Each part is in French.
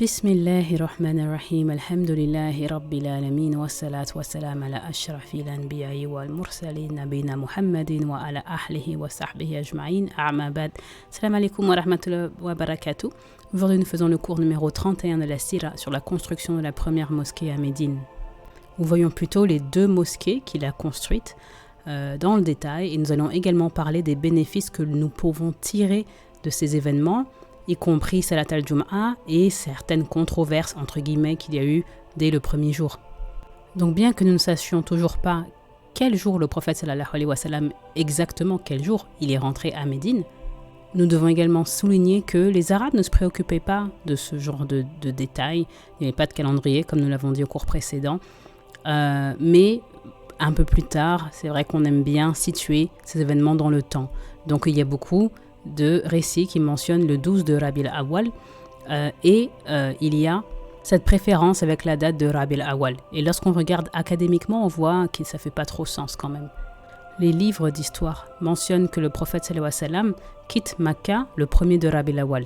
بسم الله الرحمن الرحيم الحمد لله رب العالمين والصلاة والسلام على أشرف الأنبياء والمرسلين نبينا محمد وعلى أهله وصحبه أجمعين أما بعد السلام عليكم ورحمة الله وبركاته. Aujourd'hui nous faisons le cours numéro 31 de la Sira sur la construction de la première mosquée à Médine. Nous voyons plutôt les deux mosquées qu'il a construites dans le détail et nous allons également parler des bénéfices que nous pouvons tirer de ces événements, y compris Salat al-Jum'a et certaines controverses entre guillemets qu'il y a eu dès le premier jour. Donc bien que nous ne sachions toujours pas quel jour le prophète sallallahu alayhi wa sallam, exactement quel jour il est rentré à Médine, nous devons également souligner que les Arabes ne se préoccupaient pas de ce genre de détails. Il n'y avait pas de calendrier comme nous l'avons dit au cours précédent, mais un peu plus tard, c'est vrai qu'on aime bien situer ces événements dans le temps. Donc il y a beaucoup de récits qui mentionnent le 12 de Rabi'l Awwal et il y a cette préférence avec la date de Rabi'l Awwal. Et lorsqu'on regarde académiquement, on voit que ça ne fait pas trop sens quand même. Les livres d'histoire mentionnent que le prophète sallallahu alayhi wa sallam quitte Makkah le 1er de Rabi'l Awwal.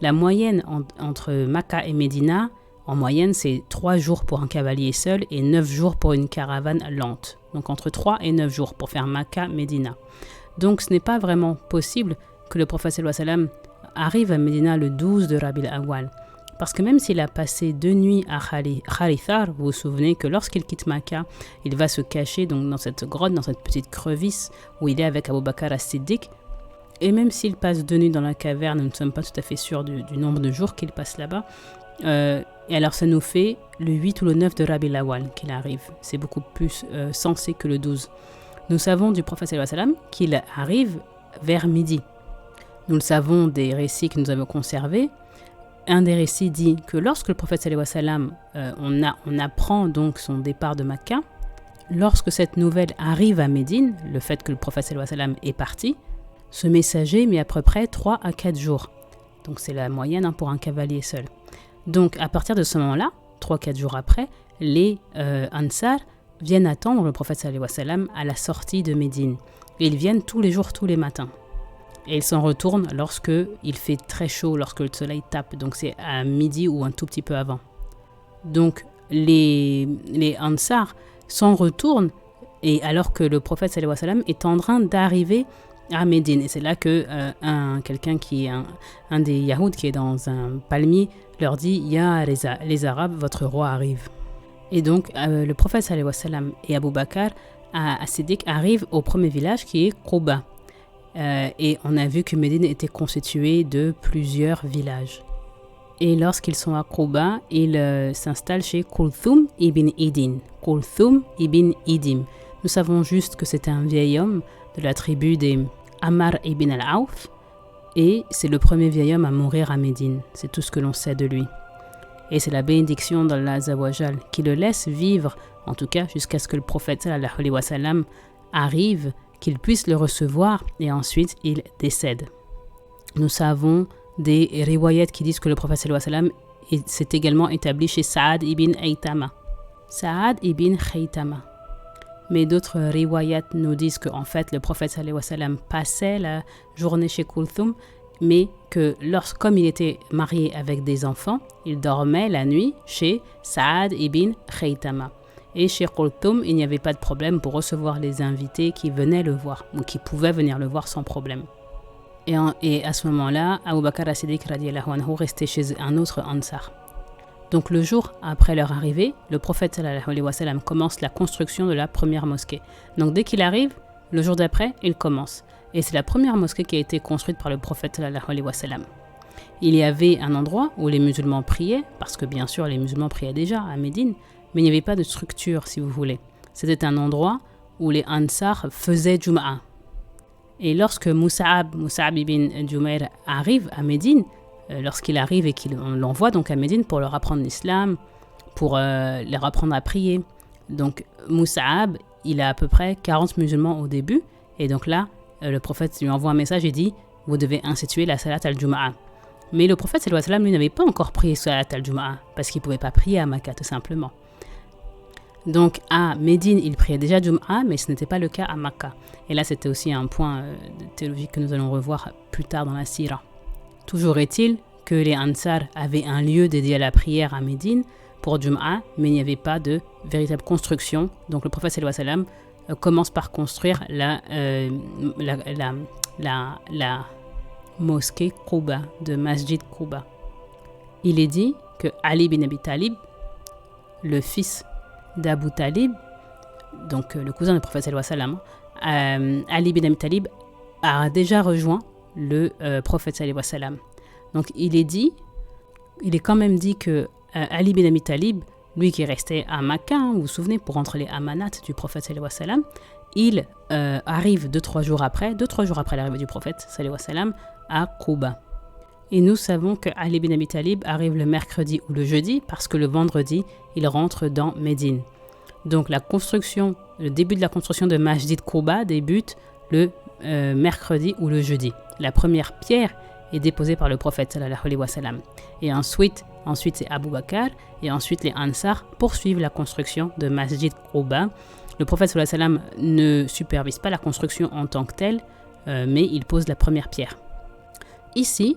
La moyenne entre Makkah et Médina, en moyenne, c'est 3 jours pour un cavalier seul et 9 jours pour une caravane lente. Donc entre 3 et 9 jours pour faire Makkah-Médina. Donc ce n'est pas vraiment possible que le prophète sallallahu alayhi wa sallam arrive à Médina le 12 de Rabi'l Awwal. Parce que même s'il a passé 2 nuits à Kharithar, vous vous souvenez que lorsqu'il quitte Makkah, il va se cacher donc dans cette grotte, dans cette petite crevice où il est avec Abu Bakr as-Siddiq. Et même s'il passe 2 nuits dans la caverne, nous ne sommes pas tout à fait sûrs du nombre de jours qu'il passe là-bas. Et alors ça nous fait le 8 ou le 9 de Rabi'l Awwal qu'il arrive. C'est beaucoup plus sensé que le 12. Nous savons du prophète sallallahu alayhi wa sallam qu'il arrive vers midi. Nous le savons des récits que nous avons conservés. Un des récits dit que lorsque le prophète sallallahu alayhi wa sallam, on apprend donc son départ de Makkah, lorsque cette nouvelle arrive à Médine, le fait que le prophète sallallahu alayhi wa sallam est parti, ce messager met à peu près 3 à 4 jours. Donc c'est la moyenne pour un cavalier seul. Donc à partir de ce moment-là, 3-4 jours après, les Ansar viennent attendre le prophète sallallahu alayhi wa sallam à la sortie de Médine. Et ils viennent tous les jours, tous les matins. Et ils s'en retournent lorsque il fait très chaud, lorsque le soleil tape. Donc c'est à midi ou un tout petit peu avant. Donc les Ansar s'en retournent et alors que le prophète sallallahu alayhi wa sallam est en train d'arriver à Médine. Et c'est là que quelqu'un qui est un des Yahoud qui est dans un palmier leur dit « Ya les Arabes, votre roi arrive ». Et donc le prophète sallallahu alayhi wa sallam et Abu Bakr as-Siddiq arrivent au premier village qui est Quba. Et on a vu que Médine était constituée de plusieurs villages. Et lorsqu'ils sont à Quba, ils s'installent chez Kulthum ibn Idin. Kulthum ibn Idim. Nous savons juste que c'était un vieil homme de la tribu des Ammar ibn al-Awf. Et c'est le premier vieil homme à mourir à Médine. C'est tout ce que l'on sait de lui. Et c'est la bénédiction d'Allah Azza wa Jal qui le laisse vivre, en tout cas jusqu'à ce que le prophète sallallahu alayhi wa sallam arrive, qu'il puisse le recevoir et ensuite il décède. Nous savons des riwayat qui disent que le prophète sallallahu alayhi wa sallam s'est également établi chez Saad ibn Haytama. Saad ibn Haytama. Mais d'autres riwayat nous disent qu'en fait le prophète sallallahu alayhi wa sallam passait la journée chez Kulthum, mais que comme il était marié avec des enfants, il dormait la nuit chez Saad ibn Haytama. Et chez Kulthum, il n'y avait pas de problème pour recevoir les invités qui venaient le voir, ou qui pouvaient venir le voir sans problème. Et à ce moment-là, Abu Bakr as-Siddiq radiyallahu anhu restait chez un autre Ansar. Donc le jour après leur arrivée, le prophète sallallahu alayhi wa sallam commence la construction de la première mosquée. Donc dès qu'il arrive, le jour d'après, il commence. Et c'est la première mosquée qui a été construite par le prophète sallallahu alayhi wa sallam. Il y avait un endroit où les musulmans priaient, parce que bien sûr les musulmans priaient déjà à Médine, mais il n'y avait pas de structure, si vous voulez. C'était un endroit où les Ansar faisaient Jum'a. Et lorsque Mus'ab ibn Jumayr arrive à Médine, lorsqu'il arrive et qu'on l'envoie donc à Médine pour leur apprendre l'islam, pour leur apprendre à prier. Donc Mus'ab, il a à peu près 40 musulmans au début. Et donc là, le prophète lui envoie un message et dit « Vous devez instituer la Salat al-Jum'a ». Mais le prophète sallallahu alayhi wa sallam, lui, n'avait pas encore prié Salat al-Jum'a parce qu'il ne pouvait pas prier à Makkah, tout simplement. Donc à Médine, il priait déjà Jum'a, mais ce n'était pas le cas à Makkah. Et là, c'était aussi un point théologique que nous allons revoir plus tard dans la Sira. Toujours est-il que les Ansar avaient un lieu dédié à la prière à Médine pour Jum'a, mais il n'y avait pas de véritable construction. Donc le prophète sallallahu alayhi wa sallam commence par construire la mosquée Quba, de Masjid Quba. Il est dit que Ali bin Abi Talib, le fils d'Abu Talib, donc le cousin du prophète sallallahu alayhi wa sallam, Ali bin Abi Talib a déjà rejoint le prophète sallallahu alayhi wa sallam. Donc il est quand même dit que Ali bin Abi Talib, lui qui est resté à Makkah, vous vous souvenez, pour rentrer les amanat du prophète sallallahu alayhi wa sallam, il arrive 2-3 jours après l'arrivée du prophète sallallahu alayhi wa sallam à Quba. Et nous savons que Ali bin Abi Talib arrive le mercredi ou le jeudi parce que le vendredi, il rentre dans Médine. Donc le début de la construction de Masjid Quba débute le mercredi ou le jeudi. La première pierre est déposée par le prophète sallallahu alayhi wa sallam. Et ensuite c'est Abu Bakr et ensuite les Ansar poursuivent la construction de Masjid Quba. Le prophète sallallahu alayhi wa sallam ne supervise pas la construction en tant que telle, mais il pose la première pierre. Ici,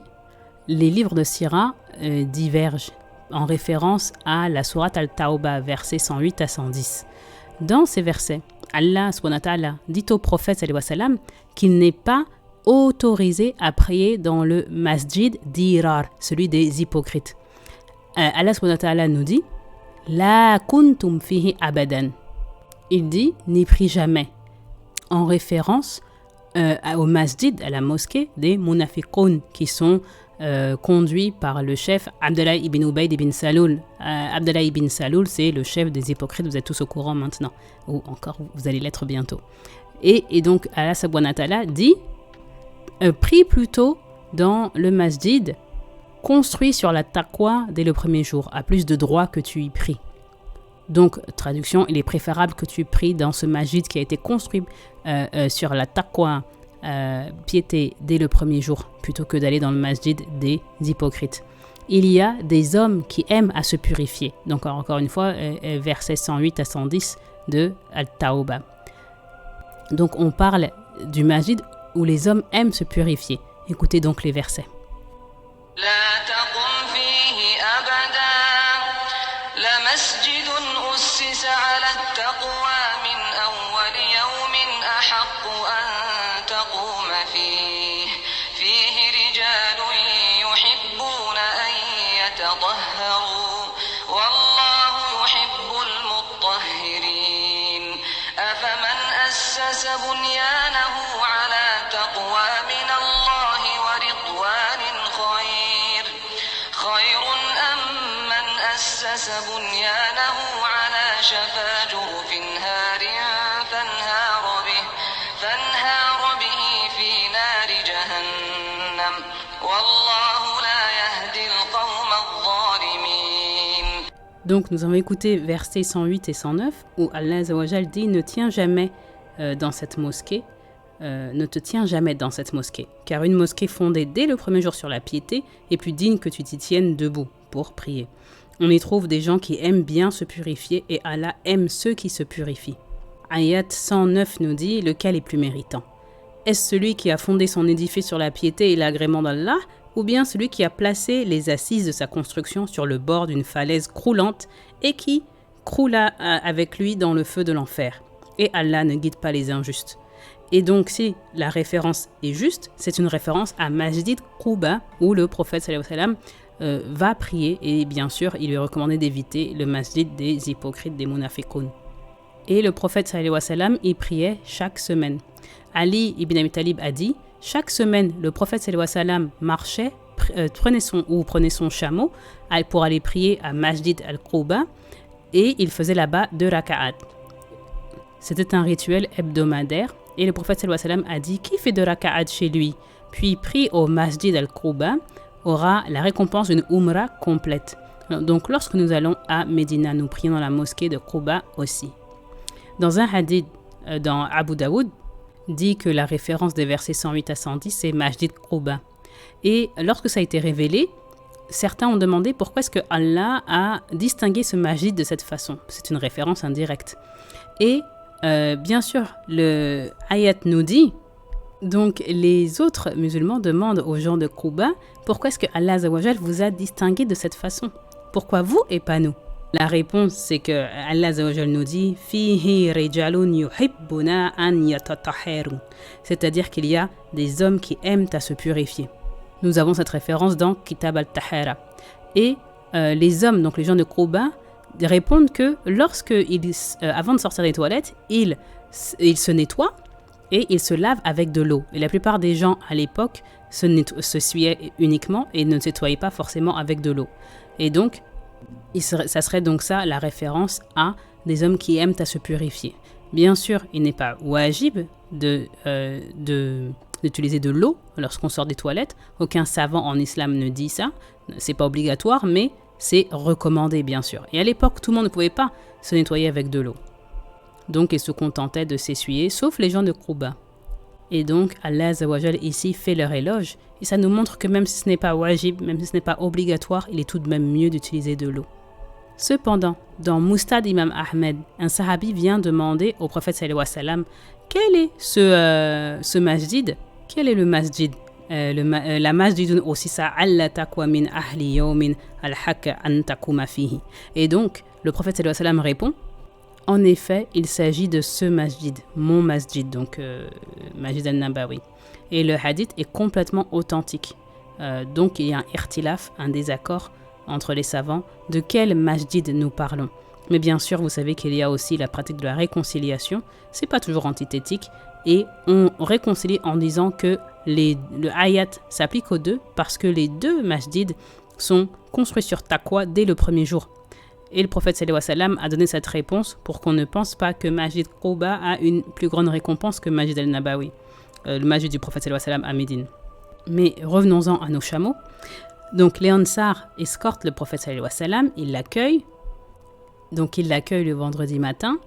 les livres de Sira divergent en référence à la sourate Al-Tawbah, versets 108 à 110. Dans ces versets, Allah subhanahu wa ta'ala dit au prophète sallallahu alayhi wa sallam qu'il n'est pas autorisé à prier dans le masjid dirar, celui des hypocrites. Allah subhanahu wa ta'ala nous dit La kuntum fihi abadan. Il dit n'y prie jamais, en référence au masjid, à la mosquée des munafiqoun qui sont conduits par le chef Abdallah ibn Ubayd ibn Saloul. Abdallah ibn Saloul, c'est le chef des hypocrites, vous êtes tous au courant maintenant, ou encore vous allez l'être bientôt. Et donc Allah subhanahu wa ta'ala dit prie plutôt dans le masjid construit sur la taqwa dès le premier jour, à plus de droit que tu y pries. Donc, traduction, il est préférable que tu pries dans ce masjid qui a été construit sur la taqwa, piété dès le premier jour, plutôt que d'aller dans le masjid des hypocrites. Il y a des hommes qui aiment à se purifier. Donc, encore une fois, versets 108 à 110 de Al-Tawbah. Donc, on parle du masjid où les hommes aiment se purifier. Écoutez donc les versets. Donc nous avons écouté versets 108 et 109 où Allah Azza wa Jal dit ne tiens jamais dans cette mosquée, ne te tiens jamais dans cette mosquée, car une mosquée fondée dès le premier jour sur la piété est plus digne que tu t'y tiennes debout pour prier. On y trouve des gens qui aiment bien se purifier et Allah aime ceux qui se purifient. Ayat 109 nous dit lequel est plus méritant. Est-ce celui qui a fondé son édifice sur la piété et l'agrément d'Allah, ou bien celui qui a placé les assises de sa construction sur le bord d'une falaise croulante et qui croula avec lui dans le feu de l'enfer. Et Allah ne guide pas les injustes. Et donc si la référence est juste, c'est une référence à Masjid Quba où le prophète sallallahu alayhi wa sallam va prier et bien sûr il lui est recommandé d'éviter le masjid des hypocrites, des munafiqoun. Et le prophète sallallahu alayhi wa sallam y priait chaque semaine. Ali ibn Abi Talib a dit chaque semaine le prophète sallallahu alayhi wa sallam marchait, prenait son chameau pour aller prier à Masjid al-Quba et il faisait là-bas 2 raka'at. C'était un rituel hebdomadaire et le prophète sallallahu alayhi wa sallam a dit qui fait 2 raka'at chez lui puis prie au Masjid al-Quba aura la récompense d'une umrah complète. Donc lorsque nous allons à Médina, nous prions dans la mosquée de Quba aussi. Dans un hadith dans Abu Daoud, dit que la référence des versets 108 à 110 c'est Masjid Quba. Et lorsque ça a été révélé, certains ont demandé pourquoi est-ce que Allah a distingué ce masjid de cette façon. C'est une référence indirecte. Et bien sûr, le ayat nous dit Donc, les autres musulmans demandent aux gens de Quba pourquoi est-ce que Allah Azza wa Jal vous a distingués de cette façon? Pourquoi vous et pas nous? La réponse, c'est que Allah Azza wa Jal nous dit Fihi rijalun yuhibbuna an yatatahharu, c'est-à-dire qu'il y a des hommes qui aiment à se purifier. Nous avons cette référence dans Kitab al-Tahara. Et les hommes, donc les gens de Quba, répondent que avant de sortir des toilettes, ils se nettoient et ils se lavent avec de l'eau. Et la plupart des gens à l'époque s'essuyaient uniquement et ne se nettoyaient pas forcément avec de l'eau. Et donc, ça serait donc ça la référence à des hommes qui aiment à se purifier. Bien sûr, il n'est pas wajib d'utiliser de l'eau lorsqu'on sort des toilettes. Aucun savant en islam ne dit ça. C'est pas obligatoire, mais c'est recommandé, bien sûr. Et à l'époque, tout le monde ne pouvait pas se nettoyer avec de l'eau. Donc, ils se contentaient de s'essuyer, sauf les gens de Quba. Et donc, Allah Azza wa Jal ici fait leur éloge. Et ça nous montre que même si ce n'est pas wajib, même si ce n'est pas obligatoire, il est tout de même mieux d'utiliser de l'eau. Cependant, dans Mustad Imam Ahmed, un sahabi vient demander au prophète sallallahu alayhi wa sallam quel est ce masjid? Quel est le masjid? La masjidun osisa alla taqwa min ahli yawmin al-haqqa an taquma fihi. Et donc, le prophète sallallahu alayhi wa sallam répond en effet, il s'agit de ce masjid, mon masjid, donc Masjid al-Nabawi. Et le hadith est complètement authentique. Donc il y a un irtilaf, un désaccord entre les savants de quel masjid nous parlons. Mais bien sûr, vous savez qu'il y a aussi la pratique de la réconciliation. C'est pas toujours antithétique. Et on réconcilie en disant que le ayat s'applique aux deux parce que les deux masjids sont construits sur taqwa dès le premier jour. Et le prophète sallallahu alayhi wa sallam a donné cette réponse pour qu'on ne pense pas que Masjid Quba a une plus grande récompense que Masjid al-Nabawi, le masjid du prophète sallallahu alayhi wa sallam à Médine. Mais revenons-en à nos chameaux. Donc les Ansar escortent le prophète sallallahu alayhi wa sallam, ils l'accueillent. Donc ils l'accueillent le vendredi matin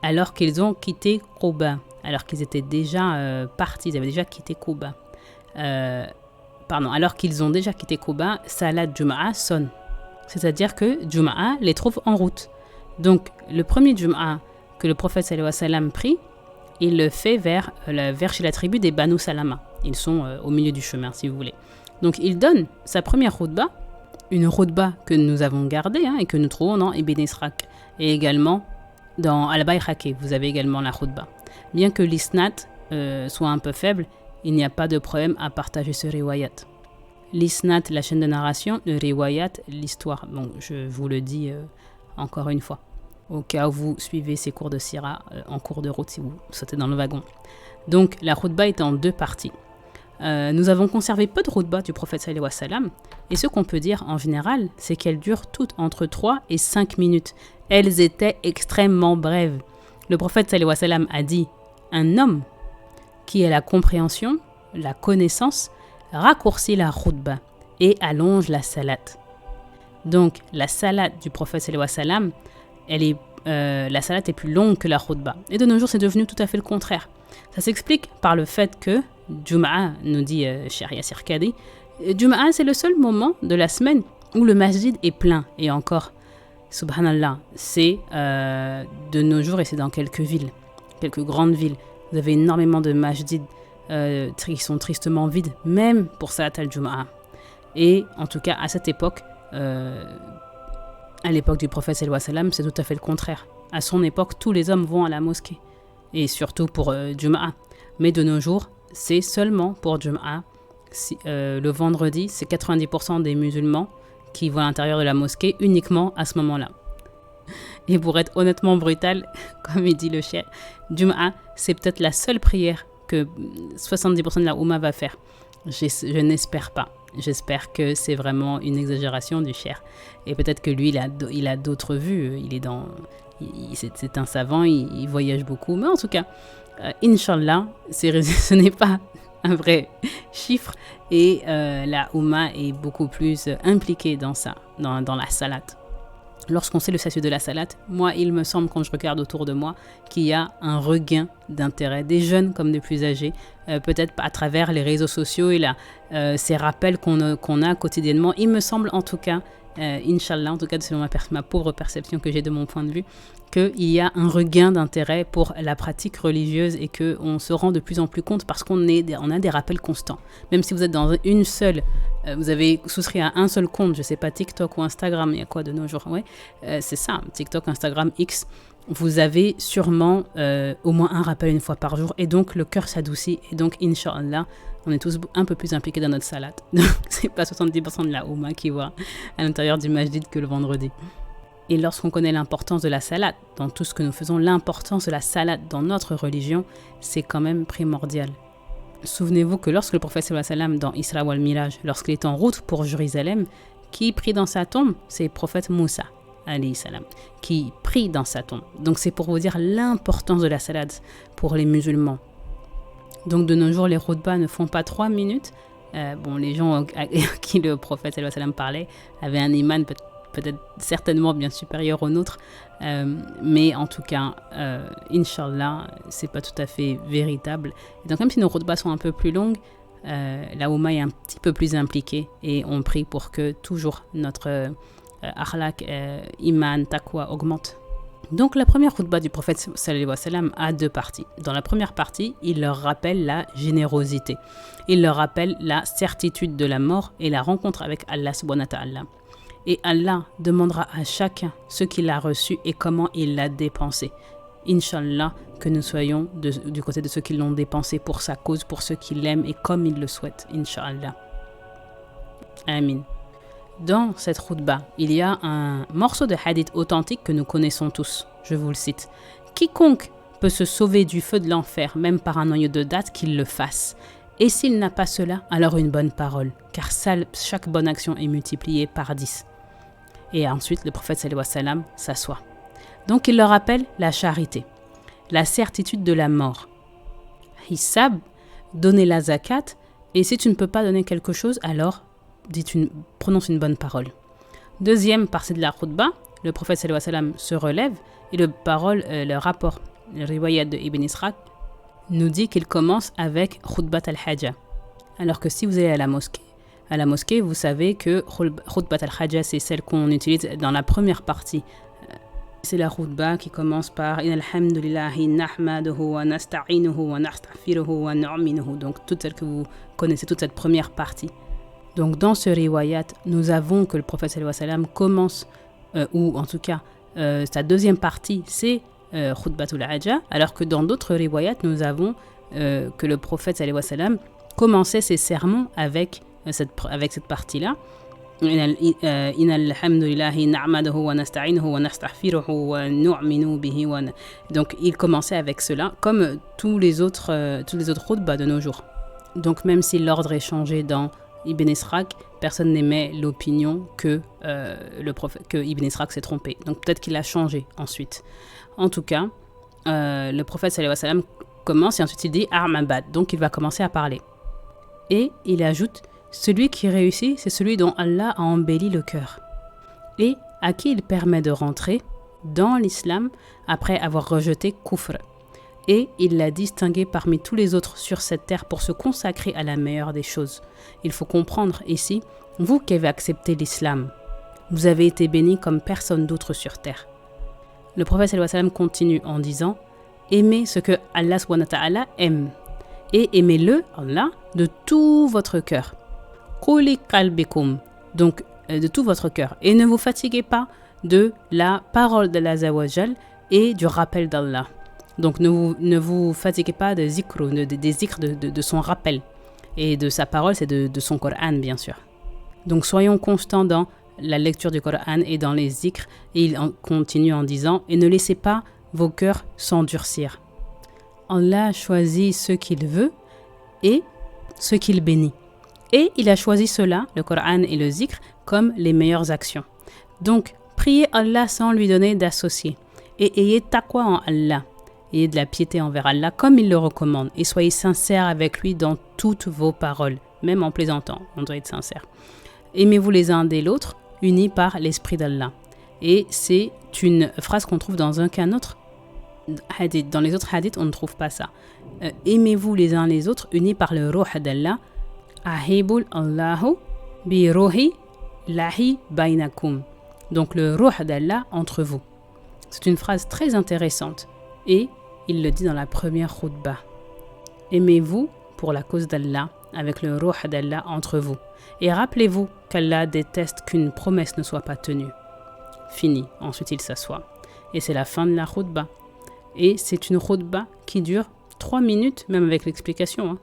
alors qu'ils ont quitté Quba, alors qu'ils étaient déjà partis, ils avaient déjà quitté Quba. Alors qu'ils ont déjà quitté Quba, Salat Jum'a sonne. C'est-à-dire que Jum'a les trouve en route. Donc, le premier Jum'a que le prophète sallallahu alayhi wa sallam prie, il le fait vers chez la tribu des Banu Salama. Ils sont au milieu du chemin, si vous voulez. Donc, il donne sa première khutba, une khutba que nous avons gardée et que nous trouvons dans Ibn Israq. Et également dans Al-Bayhaqi, vous avez également la khutba. Bien que l'isnad soit un peu faible, il n'y a pas de problème à partager ce riwayat. L'isnad, la chaîne de narration, le riwayat, l'histoire. Bon, je vous le dis encore une fois, au cas où vous suivez ces cours de sira en cours de route, si vous sautez dans le wagon. Donc, la khutba est en deux parties. Nous avons conservé peu de khutba du prophète sallallahu alayhi wa sallam, et ce qu'on peut dire en général, c'est qu'elles durent toutes entre 3 et 5 minutes. Elles étaient extrêmement brèves. Le prophète sallallahu alayhi wa sallam a dit « Un homme qui a la compréhension, la connaissance, raccourcit la khutba et allonge la salat. » Donc, la salat du prophète sallallahu alayhi wa sallam, la salat est plus longue que la khutba. Et de nos jours, c'est devenu tout à fait le contraire. Ça s'explique par le fait que Jum'a, nous dit Cheikh Yassir Kadi, Jum'a, c'est le seul moment de la semaine où le masjid est plein. Et encore, subhanallah, c'est de nos jours et c'est dans quelques villes, quelques grandes villes. Vous avez énormément de masjids qui sont tristement vides, même pour Salat al-Jum'a. Et en tout cas, à cette époque, à l'époque du prophète sallallahu alayhi wa sallam, c'est tout à fait le contraire. À son époque, tous les hommes vont à la mosquée, et surtout pour Jum'a. Mais de nos jours, c'est seulement pour Jum'a. Le vendredi, c'est 90% des musulmans qui vont à l'intérieur de la mosquée uniquement à ce moment-là. Et pour être honnêtement brutal, comme il dit le cheikh, Jum'a, c'est peut-être la seule prière que 70% de la Oumma va faire. Je n'espère pas. J'espère que c'est vraiment une exagération du cheikh. Et peut-être que lui, il a d'autres vues. C'est un savant, il voyage beaucoup. Mais en tout cas, Inch'Allah, ce n'est pas un vrai chiffre. Et la Oumma est beaucoup plus impliquée dans ça, dans la salat. Lorsqu'on sait le statut de la salat, moi, il me semble, quand je regarde autour de moi, qu'il y a un regain d'intérêt, des jeunes comme des plus âgés, peut-être à travers les réseaux sociaux et ces rappels qu'on a quotidiennement. Il me semble en tout cas, Inch'Allah, en tout cas selon ma pauvre perception que j'ai de mon point de vue, qu'il y a un regain d'intérêt pour la pratique religieuse et qu'on se rend de plus en plus compte parce qu'on a des rappels constants. Même si vous êtes dans une seule, vous avez souscrit à un seul compte, je ne sais pas, TikTok ou Instagram, il y a quoi de nos jours, ouais, c'est ça, TikTok, Instagram, X, vous avez sûrement au moins un rappel une fois par jour et donc le cœur s'adoucit et donc, Inch'Allah, on est tous un peu plus impliqués dans notre salade. Donc, c'est pas 70% de la Oumma qui va à l'intérieur du Masjid que le vendredi. Et lorsqu'on connaît l'importance de la salade, dans tout ce que nous faisons, l'importance de la salade dans notre religion, c'est quand même primordial. Souvenez-vous que lorsque le prophète sallallahu alayhi wa sallam, dans Isra wal Miraj, lorsqu'il est en route pour Jérusalem, qui prie dans sa tombe? C'est le prophète Moussa, alayhi salam, qui prie dans sa tombe. Donc c'est pour vous dire l'importance de la salade pour les musulmans. Donc de nos jours, les khutbahs ne font pas 3 minutes. Les gens à qui le prophète sallallahu alayhi wa sallam parlait avaient un iman peut-être certainement bien supérieur au nôtre, mais en tout cas, Inch'Allah, c'est pas tout à fait véritable. Et donc même si nos khutbahs sont un peu plus longues, la Oumma est un petit peu plus impliquée et on prie pour que toujours notre akhlaq, iman, taqwa augmente. Donc la première khutbah du prophète sallallahu alayhi wa sallam a 2 parties. Dans la première partie, il leur rappelle la générosité. Il leur rappelle la certitude de la mort et la rencontre avec Allah subhanahu wa ta'ala. Et Allah demandera à chacun ce qu'il a reçu et comment il l'a dépensé. Inch'Allah, que nous soyons du côté de ceux qui l'ont dépensé pour sa cause, pour ceux qui l'aiment et comme il le souhaite. Inch'Allah. Amin. Dans cette khutbah, il y a un morceau de hadith authentique que nous connaissons tous. Je vous le cite. Quiconque peut se sauver du feu de l'enfer, même par un noyau de date, qu'il le fasse. Et s'il n'a pas cela, alors une bonne parole, car chaque bonne action est multipliée par 10. Et ensuite, le prophète sallallahu alayhi wa sallam s'assoit. Donc, il leur rappelle la charité, la certitude de la mort. Hissab, donner la zakat, et si tu ne peux pas donner quelque chose, alors prononce une bonne parole. Deuxième partie de la khutbah, le prophète sallallahu alayhi wa sallam se relève et le rapport, le riwayat de Ibn Ishaq, nous dit qu'il commence avec khutbat al-hajja. Alors que si vous allez à la mosquée, vous savez que khutbat al-hajja, c'est celle qu'on utilise dans la première partie. C'est la khutbah qui commence par Alhamdulillahi nahmaduhu wa nasta'inuhu wa nastaghfiruhu wa nu'minuhu. Donc toute celle que vous connaissez, toute cette première partie. Donc dans ce riwayat, nous avons que le prophète sallallahu alayhi wa sallam commence, ou en tout cas sa deuxième partie, c'est khutbatul hajja, alors que dans d'autres riwayat, nous avons que le prophète sallallahu alayhi wa sallam commençait ses sermons avec cette partie-là. Donc il commençait avec cela, comme tous les autres khutbahs de nos jours. Donc même si l'ordre est changé dans Ibn Ishaq, personne n'émet l'opinion que Ibn Ishaq s'est trompé. Donc peut-être qu'il a changé ensuite. En tout cas, le prophète sallallahu alayhi wa sallam commence et ensuite il dit A'mabad. Donc il va commencer à parler. Et il ajoute, celui qui réussit, c'est celui dont Allah a embelli le cœur et à qui il permet de rentrer dans l'islam après avoir rejeté kufr. Et il l'a distingué parmi tous les autres sur cette terre pour se consacrer à la meilleure des choses. Il faut comprendre ici, vous qui avez accepté l'islam, vous avez été bénis comme personne d'autre sur terre. Le prophète sallallahu alayhi wa sallam continue en disant « Aimez ce que Allah subhanahu wa ta'ala aime et aimez-le, Allah, de tout votre cœur. » Quli qalbikum, donc de tout votre cœur. Et ne vous fatiguez pas de la parole d'Allah Azza wa Jal et du rappel d'Allah. Donc ne vous fatiguez pas des zikr de son rappel. Et de sa parole, c'est de son Coran, bien sûr. Donc soyons constants dans la lecture du Coran et dans les zikrs. Et il continue en disant « Et ne laissez pas vos cœurs s'endurcir. Allah choisit ce qu'il veut et ce qu'il bénit. Et il a choisi cela, le Coran et le zikr, comme les meilleures actions. Donc, priez Allah sans lui donner d'associés. Et ayez taqwa en Allah. Ayez de la piété envers Allah comme il le recommande. Et soyez sincères avec lui dans toutes vos paroles. Même en plaisantant, on doit être sincère. Aimez-vous les uns des l'autre, unis par l'esprit d'Allah. Et c'est une phrase qu'on trouve dans un qu'un autre hadith. Dans les autres hadiths, on ne trouve pas ça. Aimez-vous les uns les autres, unis par le ruh d'Allah. Ahibul Allahu bi ruhi lahi bainakum. Donc le ruh d'Allah entre vous. C'est une phrase très intéressante. Et il le dit dans la première khutbah. Aimez-vous pour la cause d'Allah, avec le ruh d'Allah entre vous. Et rappelez-vous qu'Allah déteste qu'une promesse ne soit pas tenue. Fini. Ensuite, il s'assoit. Et c'est la fin de la khutbah. Et c'est une khutbah qui dure 3 minutes, même avec l'explication.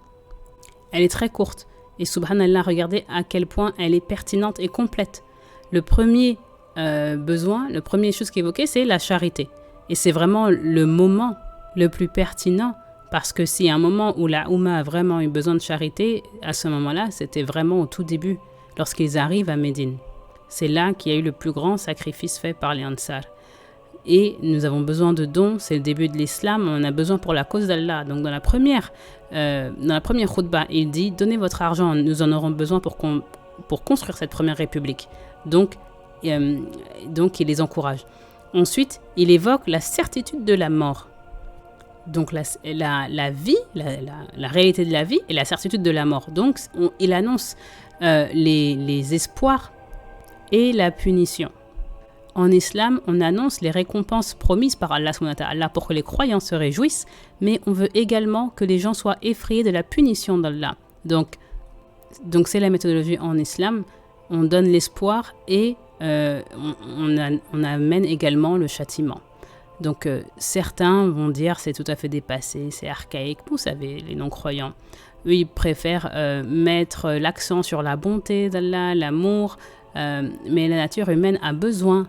Elle est très courte. Et subhanallah, regardez à quel point elle est pertinente et complète. Le premier besoin, la première chose qui est évoquée, c'est la charité. Et c'est vraiment le moment le plus pertinent, parce que s'il y a un moment où la Oumma a vraiment eu besoin de charité, à ce moment-là, c'était vraiment au tout début, lorsqu'ils arrivent à Médine. C'est là qu'il y a eu le plus grand sacrifice fait par les Ansar. Et nous avons besoin de dons, c'est le début de l'islam, on en a besoin pour la cause d'Allah. Donc dans la première khutbah, il dit « Donnez votre argent, nous en aurons besoin pour construire cette première république. » Donc il les encourage. Ensuite, il évoque la certitude de la mort. Donc la vie, la réalité de la vie et la certitude de la mort. Donc il annonce les espoirs et la punition. En islam, on annonce les récompenses promises par Allah pour que les croyants se réjouissent, mais on veut également que les gens soient effrayés de la punition d'Allah. Donc c'est la méthodologie en islam. On donne l'espoir et on amène également le châtiment. Donc certains vont dire c'est tout à fait dépassé, c'est archaïque. Vous savez, les non-croyants, eux, ils préfèrent mettre l'accent sur la bonté d'Allah, l'amour, mais la nature humaine a besoin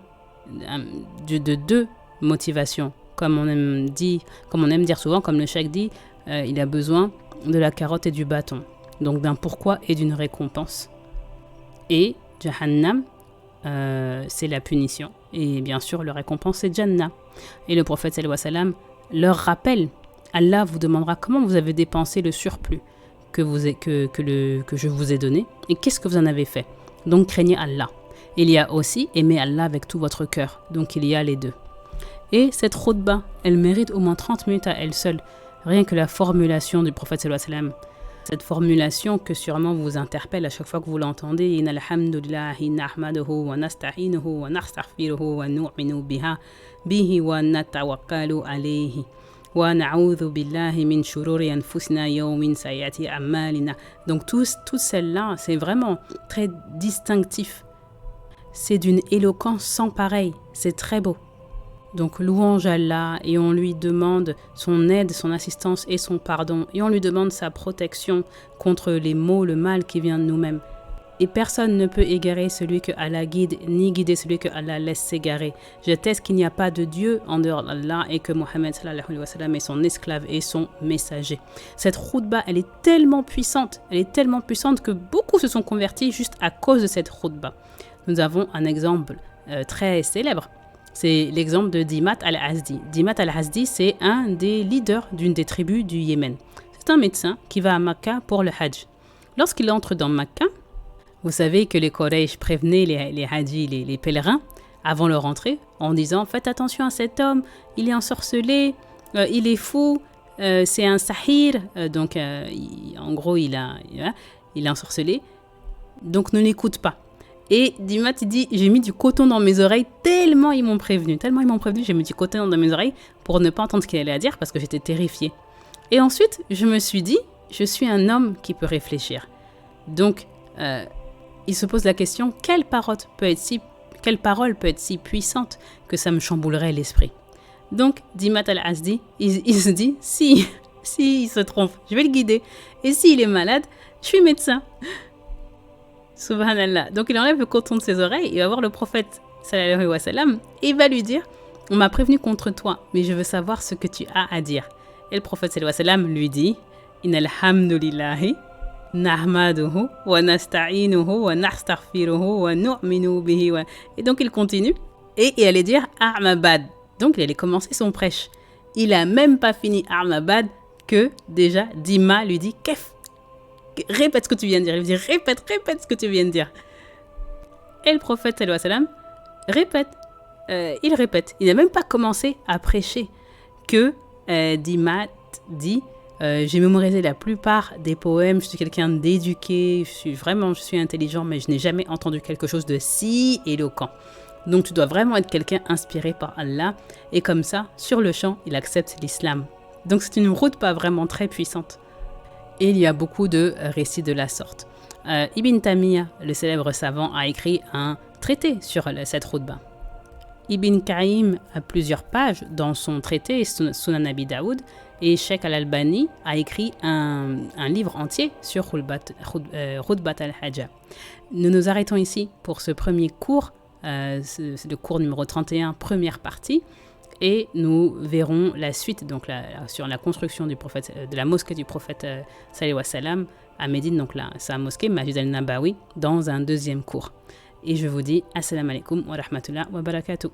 de deux motivations. Comme on aime dire souvent, comme le cheikh dit, il a besoin de la carotte et du bâton. Donc d'un pourquoi et d'une récompense. Et Jahannam, c'est la punition. Et bien sûr, le récompense, c'est Jannah. Et le prophète sallallahu alayhi wa sallam leur rappelle, Allah vous demandera comment vous avez dépensé le surplus que je vous ai donné et qu'est-ce que vous en avez fait. Donc craignez Allah. Il y a aussi aimer Allah avec tout votre cœur. Donc il y a les deux. Et cette khutbah, elle mérite au moins 30 minutes à elle seule. Rien que la formulation du prophète sallallahu alayhi wa sallam. Cette formulation que sûrement vous interpelle à chaque fois que vous l'entendez. Inna alhamdulillahi nahmaduhu wa nasta'inuhu wa nastaghfiruhu wa nu'minu bihi wa natawakkalu alayhi wa na'udhu billahi min shururi anfusina yawmin sayati a'malina. Donc toutes celles-là, c'est vraiment très distinctif. C'est d'une éloquence sans pareil. C'est très beau. Donc louange à Allah et on lui demande son aide, son assistance et son pardon. Et on lui demande sa protection contre les maux, le mal qui vient de nous-mêmes. Et personne ne peut égarer celui que Allah guide, ni guider celui que Allah laisse s'égarer. J'atteste qu'il n'y a pas de Dieu en dehors d'Allah et que Mohammed sallallahu alayhi wa sallam est son esclave et son messager. Cette khutbah, elle est tellement puissante que beaucoup se sont convertis juste à cause de cette khutbah. Nous avons un exemple très célèbre. C'est l'exemple de Dimat al-Azdi. Dimat al-Azdi, c'est un des leaders d'une des tribus du Yémen. C'est un médecin qui va à Makkah pour le Hajj. Lorsqu'il entre dans Makkah, vous savez que les Quraysh prévenaient les Hajjis, les pèlerins, avant leur entrée, en disant « Faites attention à cet homme, il est ensorcelé, il est fou, c'est un sahir. » Donc, en gros, il est ensorcelé. Donc, ne l'écoute pas. Et Dimat, il dit, j'ai mis du coton dans mes oreilles tellement ils m'ont prévenu. J'ai mis du coton dans mes oreilles pour ne pas entendre ce qu'il allait à dire parce que j'étais terrifiée. Et ensuite, je me suis dit, je suis un homme qui peut réfléchir. Donc, il se pose la question, quelle parole peut être si puissante que ça me chamboulerait l'esprit? Donc, Dimat al-Azdi, il se dit, si il se trompe, je vais le guider. Et s'il est malade, je suis médecin. Subhanallah. Donc il enlève le coton de ses oreilles, il va voir le prophète sallallahu alayhi wa sallam et il va lui dire « On m'a prévenu contre toi, mais je veux savoir ce que tu as à dire. » Et le prophète sallallahu alayhi wa sallam lui dit « Inna alhamdulillahi nahmaduhu wa nasta'inuhu wa nastaghfiruhu wa nu'minu bihi wa... » Et donc il continue et il allait dire « A'mabad ». Donc il allait commencer son prêche. Il a même pas fini A'mabad que déjà Dima lui dit « Kef ?» Répète ce que tu viens de dire. Il dit répète ce que tu viens de dire. Et le prophète sallallahu alayhi wa sallam répète. Il répète. Il n'a même pas commencé à prêcher que Dimat dit j'ai mémorisé la plupart des poèmes, je suis quelqu'un d'éduqué, je suis intelligent, mais je n'ai jamais entendu quelque chose de si éloquent. Donc tu dois vraiment être quelqu'un inspiré par Allah et comme ça, sur le champ, il accepte l'islam. Donc c'est une route pas vraiment très puissante. Et il y a beaucoup de récits de la sorte. Ibn Taymiyyah, le célèbre savant, a écrit un traité sur cette route-bas. Ibn Qayyim a plusieurs pages dans son traité Sunan Abi Daoud et Sheikh Al-Albani a écrit un livre entier sur Roudbat al-Hajja. Nous nous arrêtons ici pour ce premier cours, c'est le cours numéro 31, première partie, et nous verrons la suite donc sur la construction de la mosquée du prophète sallallahu alayhi wa sallam à Médine, donc sa mosquée Masjid al-Nabawi, dans un deuxième cours. Et je vous dis assalamu alaikum wa rahmatullah wa barakatuh.